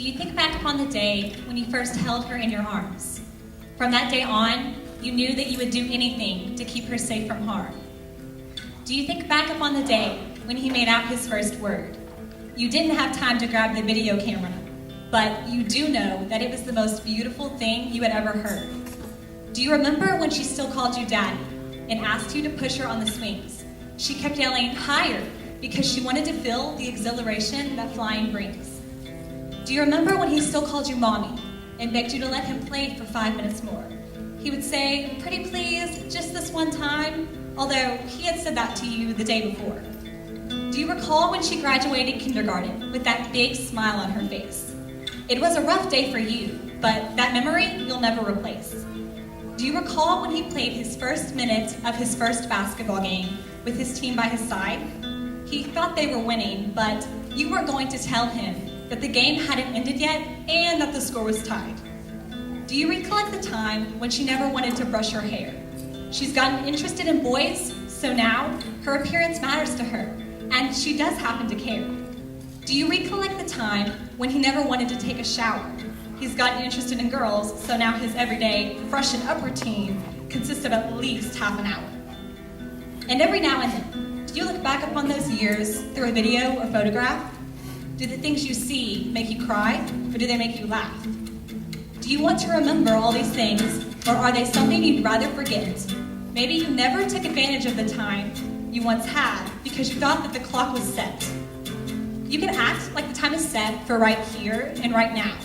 you think back upon the day when you first held her in your arms? From that day on, you knew that you would do anything to keep her safe from harm. Do you think back upon the day when he made out his first word? You didn't have time to grab the video camera, but you do know that it was the most beautiful thing you had ever heard. Do you remember when she still called you daddy and asked you to push her on the swings? She kept yelling higher because she wanted to feel the exhilaration that flying brings. Do you remember when he still called you mommy and begged you to let him play for 5 minutes more? He would say, pretty please, just this one time, although he had said that to you the day before. Do you recall when she graduated kindergarten with that big smile on her face? It was a rough day for you, but that memory you'll never replace. Do you recall when he played his first minute of his first basketball game with his team by his side? He thought they were winning, but you weren't going to tell him that the game hadn't ended yet and that the score was tied. Do you recollect the time when she never wanted to brush her hair? She's gotten interested in boys, so now her appearance matters to her, and she does happen to care. Do you recollect the time when he never wanted to take a shower? He's gotten interested in girls, so now his everyday freshen up routine consists of at least half an hour. And every now and then, do you look back upon those years through a video or photograph? Do the things you see make you cry, or do they make you laugh? Do you want to remember all these things, or are they something you'd rather forget? Maybe you never took advantage of the time you once had because you thought that the clock was set. You can act like the time is set for right here and right now.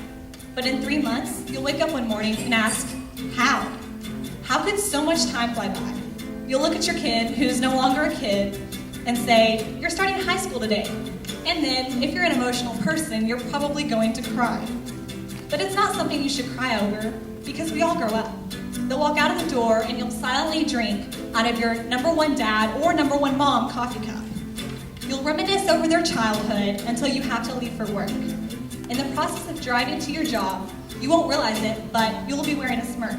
But in 3 months, you'll wake up one morning and ask, how? How could so much time fly by? You'll look at your kid, who's no longer a kid, and say, you're starting high school today. And then, if you're an emotional person, you're probably going to cry. But it's not something you should cry over, because we all grow up. They'll walk out of the door and you'll silently drink out of your #1 dad or #1 mom coffee cup. You'll reminisce over their childhood until you have to leave for work. In the process of driving to your job, you won't realize it, but you'll be wearing a smirk.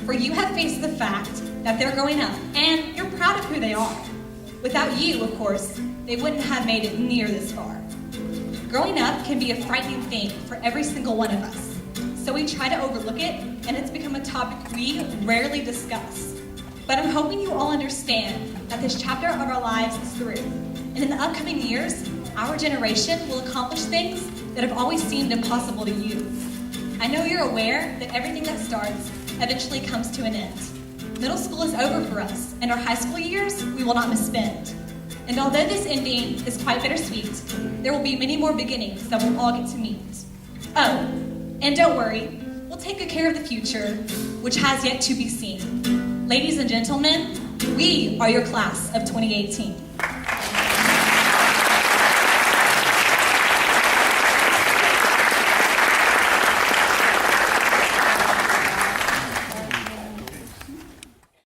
For you have faced the fact that they're growing up, and you're proud of who they are. Without you, of course, they wouldn't have made it near this far. Growing up can be a frightening thing for every single one of us. So we try to overlook it, and it's become a topic we rarely discuss. But I'm hoping you all understand that this chapter of our lives is through. And in the upcoming years, our generation will accomplish things that have always seemed impossible to you. I know you're aware that everything that starts eventually comes to an end. Middle school is over for us, and our high school years we will not misspend. And although this ending is quite bittersweet, there will be many more beginnings that we'll all get to meet. Oh, and don't worry, we'll take good care of the future, which has yet to be seen. Ladies and gentlemen, we are your class of 2018.